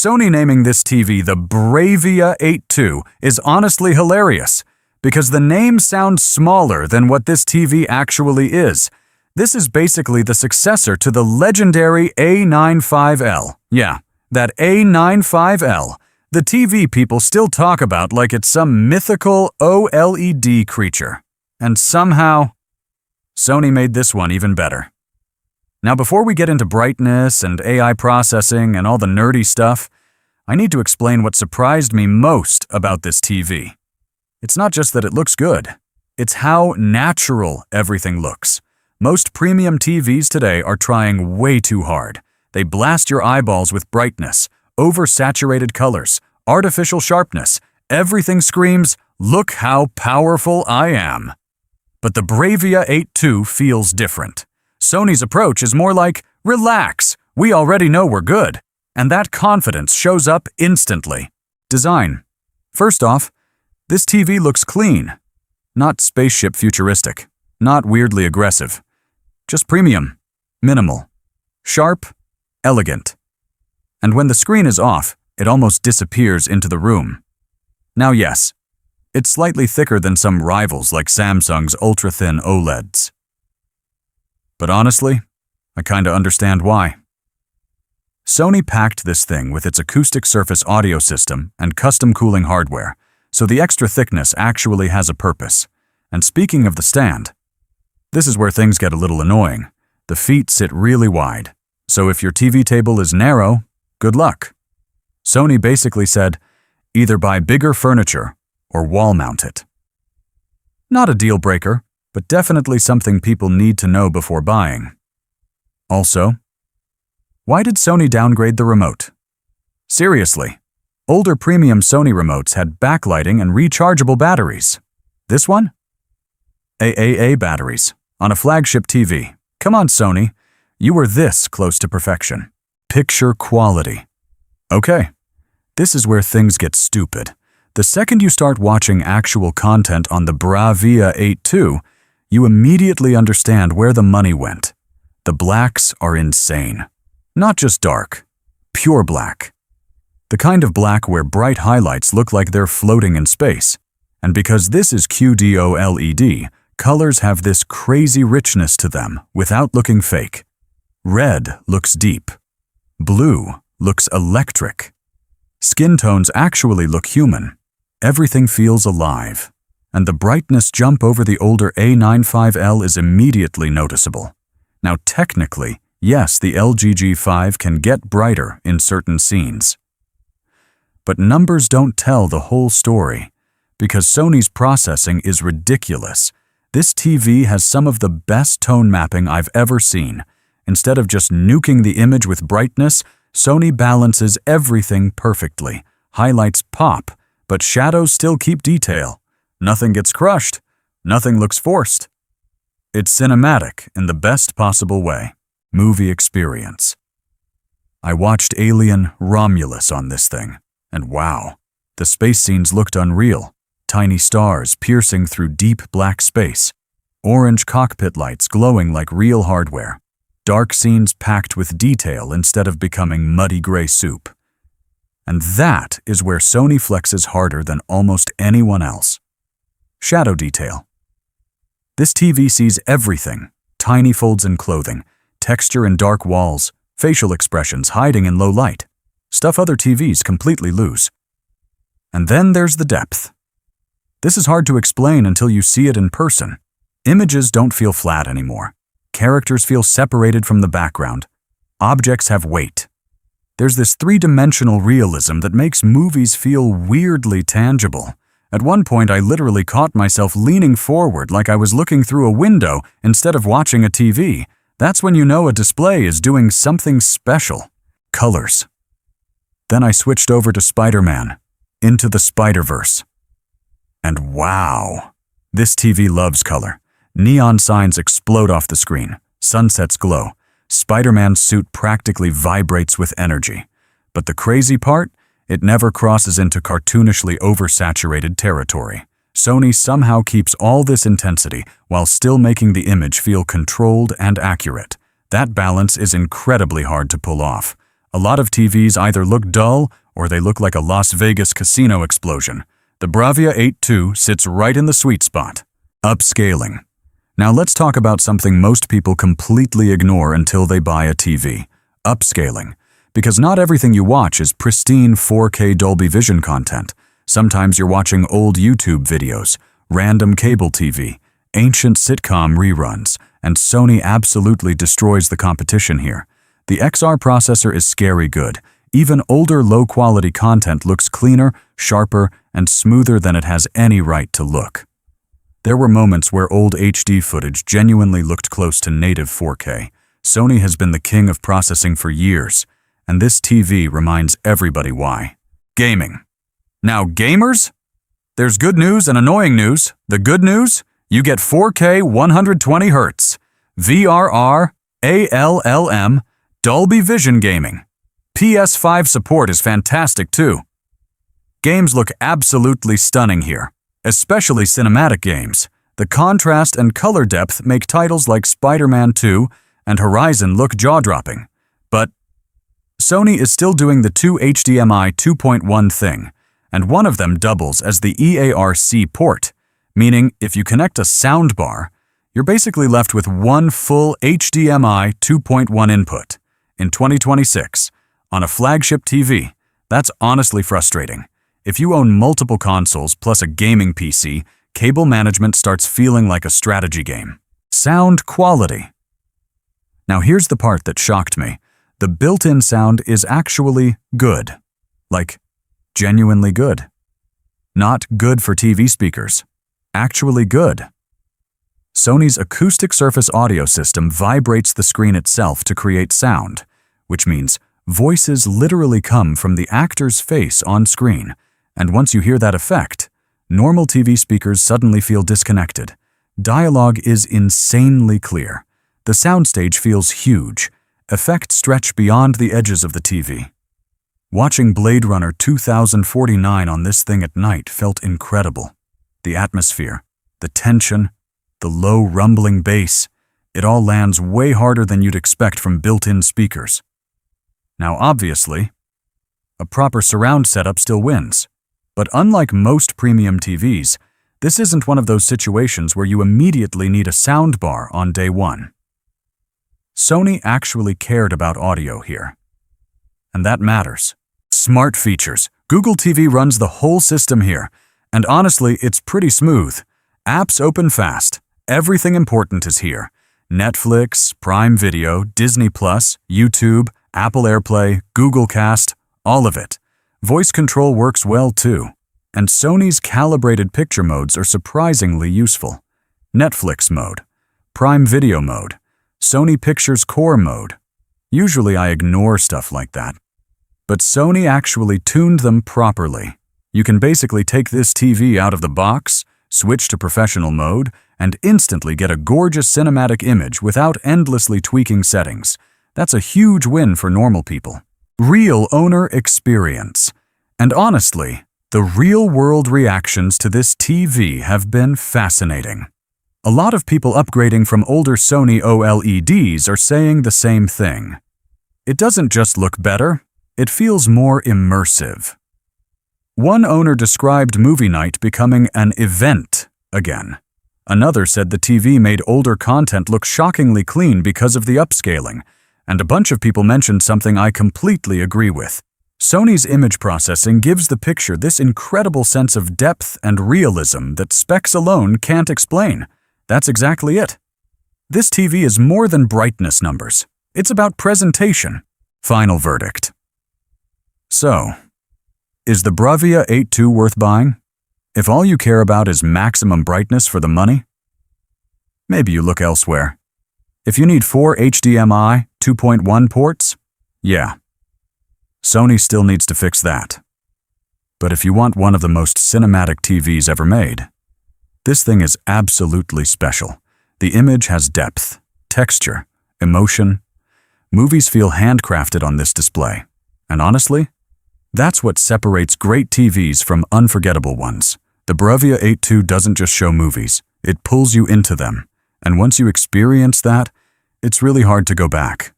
Sony naming this TV the BRAVIA 8.2 is honestly hilarious, because the name sounds smaller than what this TV actually is. This is basically the successor to the legendary A95L. Yeah, that A95L. The TV people still talk about like it's some mythical OLED creature. And somehow, Sony made this one even better. Now, before we get into brightness and AI processing and all the nerdy stuff, I need to explain what surprised me most about this TV. It's not just that it looks good, it's how natural everything looks. Most premium TVs today are trying way too hard. They blast your eyeballs with brightness, oversaturated colors, artificial sharpness. Everything screams, "Look how powerful I am." But the BRAVIA 8.2 feels different. Sony's approach is more like, relax, we already know we're good. And that confidence shows up instantly. Design. First off, this TV looks clean. Not spaceship futuristic. Not weirdly aggressive. Just premium. Minimal. Sharp. Elegant. And when the screen is off, it almost disappears into the room. Now yes, it's slightly thicker than some rivals like Samsung's ultra-thin OLEDs. But honestly, I kinda understand why. Sony packed this thing with its acoustic surface audio system and custom cooling hardware, so the extra thickness actually has a purpose. And speaking of the stand, this is where things get a little annoying. The feet sit really wide, so if your TV table is narrow, good luck. Sony basically said, either buy bigger furniture or wall mount it. Not a deal breaker, but definitely something people need to know before buying. Also, why did Sony downgrade the remote? Seriously, older premium Sony remotes had backlighting and rechargeable batteries. This one? AAA batteries on a flagship TV. Come on, Sony, you were this close to perfection. Picture quality. Okay, this is where things get stupid. The second you start watching actual content on the BRAVIA 8.2, you immediately understand where the money went. The blacks are insane. Not just dark, pure black. The kind of black where bright highlights look like they're floating in space. And because this is QD-OLED, colors have this crazy richness to them without looking fake. Red looks deep. Blue looks electric. Skin tones actually look human. Everything feels alive. And the brightness jump over the older A95L is immediately noticeable. Now technically, yes, the LG G5 can get brighter in certain scenes. But numbers don't tell the whole story. Because Sony's processing is ridiculous. This TV has some of the best tone mapping I've ever seen. Instead of just nuking the image with brightness, Sony balances everything perfectly. Highlights pop, but shadows still keep detail. Nothing gets crushed. Nothing looks forced. It's cinematic in the best possible way. Movie experience. I watched Alien Romulus on this thing, and wow, the space scenes looked unreal. Tiny stars piercing through deep black space. Orange cockpit lights glowing like real hardware. Dark scenes packed with detail instead of becoming muddy gray soup. And that is where Sony flexes harder than almost anyone else. Shadow detail. This TV sees everything. Tiny folds in clothing, texture in dark walls, facial expressions hiding in low light. Stuff other TVs completely lose. And then there's the depth. This is hard to explain until you see it in person. Images don't feel flat anymore. Characters feel separated from the background. Objects have weight. There's this three-dimensional realism that makes movies feel weirdly tangible. At one point, I literally caught myself leaning forward like I was looking through a window instead of watching a TV. That's when you know a display is doing something special. Colors. Then I switched over to Spider-Man, into the Spider-Verse. And wow, this TV loves color. Neon signs explode off the screen. Sunsets glow. Spider-Man's suit practically vibrates with energy. But the crazy part? It never crosses into cartoonishly oversaturated territory. Sony somehow keeps all this intensity while still making the image feel controlled and accurate. That balance is incredibly hard to pull off. A lot of TVs either look dull or they look like a Las Vegas casino explosion. The BRAVIA 8 II sits right in the sweet spot. Upscaling. Now let's talk about something most people completely ignore until they buy a TV. Upscaling. Because not everything you watch is pristine 4K Dolby Vision content. Sometimes you're watching old YouTube videos, random cable TV, ancient sitcom reruns, and Sony absolutely destroys the competition here. The XR processor is scary good. Even older low-quality content looks cleaner, sharper, and smoother than it has any right to look. There were moments where old HD footage genuinely looked close to native 4K. Sony has been the king of processing for years, and this TV reminds everybody why. Gaming. Now, gamers? There's good news and annoying news. The good news? You get 4K 120 Hz, VRR, ALLM, Dolby Vision gaming. PS5 support is fantastic too. Games look absolutely stunning here, especially cinematic games. The contrast and color depth make titles like Spider-Man 2 and Horizon look jaw-dropping. But Sony is still doing the two HDMI 2.1 thing, and one of them doubles as the EARC port, meaning if you connect a soundbar, you're basically left with one full HDMI 2.1 input. In 2026, on a flagship TV, that's honestly frustrating. If you own multiple consoles plus a gaming PC, cable management starts feeling like a strategy game. Sound quality. Now here's the part that shocked me. The built-in sound is actually good. Like, genuinely good. Not good for TV speakers. Actually good. Sony's acoustic surface audio system vibrates the screen itself to create sound, which means voices literally come from the actor's face on screen, and once you hear that effect, normal TV speakers suddenly feel disconnected. Dialogue is insanely clear. The soundstage feels huge. Effects stretch beyond the edges of the TV. Watching Blade Runner 2049 on this thing at night felt incredible. The atmosphere, the tension, the low rumbling bass, it all lands way harder than you'd expect from built-in speakers. Now obviously, a proper surround setup still wins. But unlike most premium TVs, this isn't one of those situations where you immediately need a soundbar on day one. Sony actually cared about audio here. And that matters. Smart features. Google TV runs the whole system here. And honestly, it's pretty smooth. Apps open fast. Everything important is here. Netflix, Prime Video, Disney+, YouTube, Apple AirPlay, Google Cast, all of it. Voice control works well too. And Sony's calibrated picture modes are surprisingly useful. Netflix mode, Prime Video mode, Sony Pictures Core mode. Usually I ignore stuff like that. But Sony actually tuned them properly. You can basically take this TV out of the box, switch to professional mode, and instantly get a gorgeous cinematic image without endlessly tweaking settings. That's a huge win for normal people. Real owner experience. And honestly, the real-world reactions to this TV have been fascinating. A lot of people upgrading from older Sony OLEDs are saying the same thing. It doesn't just look better, it feels more immersive. One owner described movie night becoming an event again. Another said the TV made older content look shockingly clean because of the upscaling, and a bunch of people mentioned something I completely agree with. Sony's image processing gives the picture this incredible sense of depth and realism that specs alone can't explain. That's exactly it. This TV is more than brightness numbers. It's about presentation. Final verdict. So, is the BRAVIA 8 II worth buying? If all you care about is maximum brightness for the money, maybe you look elsewhere. If you need 4 HDMI 2.1 ports, yeah, Sony still needs to fix that. But if you want one of the most cinematic TVs ever made, this thing is absolutely special. The image has depth, texture, emotion. Movies feel handcrafted on this display. And honestly, that's what separates great TVs from unforgettable ones. The BRAVIA 8 II doesn't just show movies, it pulls you into them. And once you experience that, it's really hard to go back.